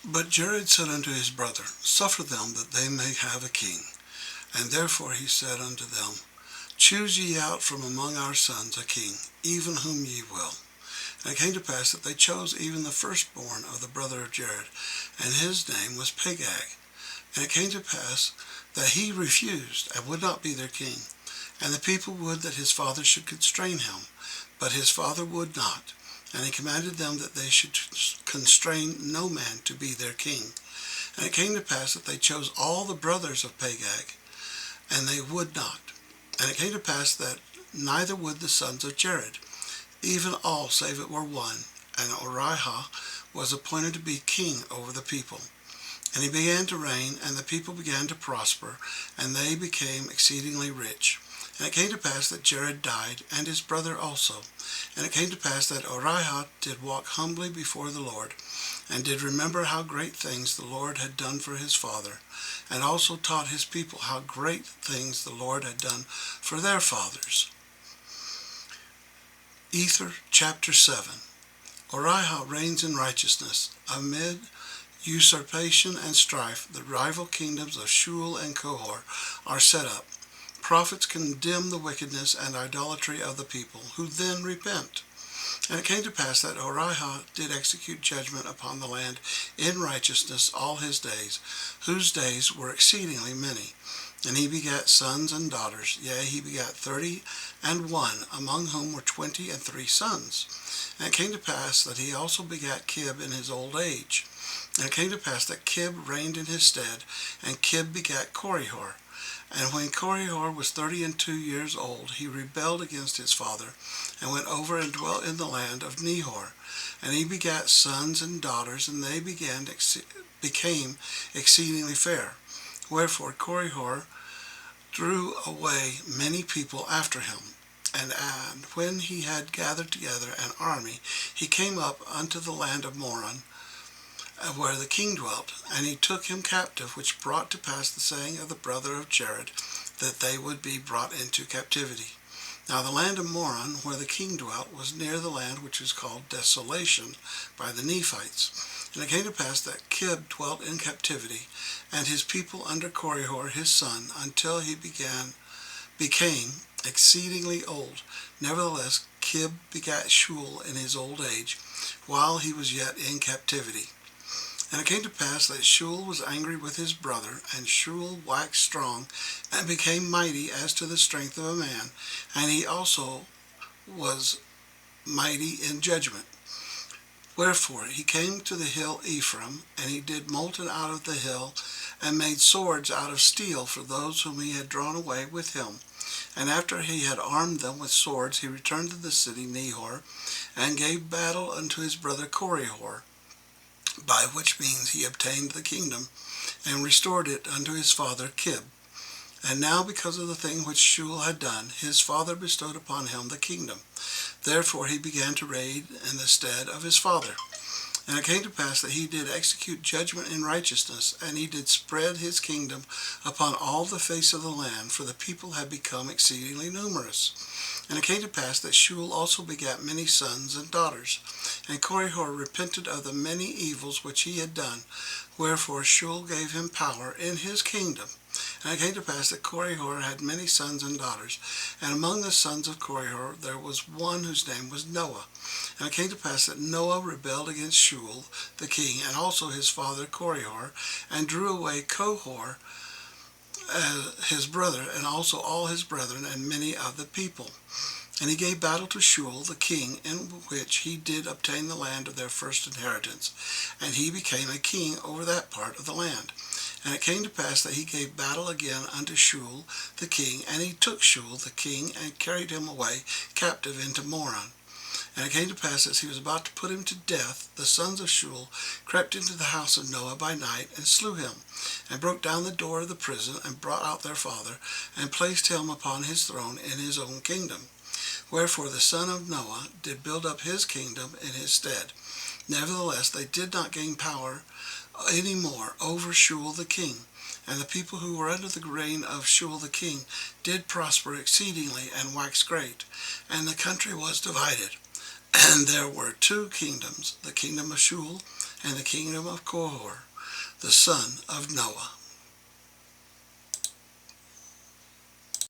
But Jared said unto his brother, Suffer them that they may have a king. And therefore he said unto them, Choose ye out from among our sons a king, even whom ye will. And it came to pass that they chose even the firstborn of the brother of Jared, and his name was Pagag. And it came to pass that he refused, and would not be their king. And the people would that his father should constrain him, but his father would not. And he commanded them that they should constrain no man to be their king. And it came to pass that they chose all the brothers of Pagag, and they would not. And it came to pass that neither would the sons of Jared, even all save it were one. And Orihah was appointed to be king over the people. And he began to reign, and the people began to prosper, and they became exceedingly rich. And it came to pass that Jared died, and his brother also. And it came to pass that Orihah did walk humbly before the Lord, and did remember how great things the Lord had done for his father, and also taught his people how great things the Lord had done for their fathers. Ether, chapter 7. Orihah reigns in righteousness. Amid usurpation and strife, the rival kingdoms of Shul and Kohor are set up. Prophets condemn the wickedness and idolatry of the people, who then repent. And it came to pass that Orihah did execute judgment upon the land in righteousness all his days, whose days were exceedingly many. And he begat sons and daughters, yea, he begat 31, among whom were 23 sons. And it came to pass that he also begat Kib in his old age. And it came to pass that Kib reigned in his stead, and Kib begat Korihor. And when Korihor was 32 years old, he rebelled against his father, and went over and dwelt in the land of Nehor. And he begat sons and daughters, and they became exceedingly fair. Wherefore Korihor drew away many people after him. And when he had gathered together an army, he came up unto the land of Moron, where the king dwelt, and he took him captive, which brought to pass the saying of the brother of Jared, that they would be brought into captivity. Now the land of Moron, where the king dwelt, was near the land which is called Desolation by the Nephites. And it came to pass that Kib dwelt in captivity, and his people under Korihor his son, until he became exceedingly old. Nevertheless Kib begat Shul in his old age, while he was yet in captivity. And it came to pass that Shul was angry with his brother, and Shul waxed strong, and became mighty as to the strength of a man, and he also was mighty in judgment. Wherefore he came to the hill Ephraim, and he did molten out of the hill, and made swords out of steel for those whom he had drawn away with him. And after he had armed them with swords, he returned to the city Nehor, and gave battle unto his brother Korihor, by which means he obtained the kingdom, and restored it unto his father Kib. And now because of the thing which Shul had done, his father bestowed upon him the kingdom. Therefore he began to reign in the stead of his father. And it came to pass that he did execute judgment in righteousness, and he did spread his kingdom upon all the face of the land, for the people had become exceedingly numerous. And it came to pass that Shul also begat many sons and daughters. And Korihor repented of the many evils which he had done, wherefore Shul gave him power in his kingdom. And it came to pass that Korihor had many sons and daughters, and among the sons of Korihor there was one whose name was Noah. And it came to pass that Noah rebelled against Shul the king, and also his father Korihor, and drew away Kohor his brother, and also all his brethren, and many of the people. And he gave battle to Shul the king, in which he did obtain the land of their first inheritance, and he became a king over that part of the land. And it came to pass that he gave battle again unto Shul the king, and he took Shul the king, and carried him away captive into Moron. And it came to pass, as he was about to put him to death, the sons of Shul crept into the house of Noah by night, and slew him, and broke down the door of the prison, and brought out their father, and placed him upon his throne in his own kingdom. Wherefore the son of Noah did build up his kingdom in his stead. Nevertheless they did not gain power any more over Shul the king. And the people who were under the reign of Shul the king did prosper exceedingly, and wax great. And the country was divided. And there were two kingdoms, the kingdom of Shul, and the kingdom of Korah, the son of Noah.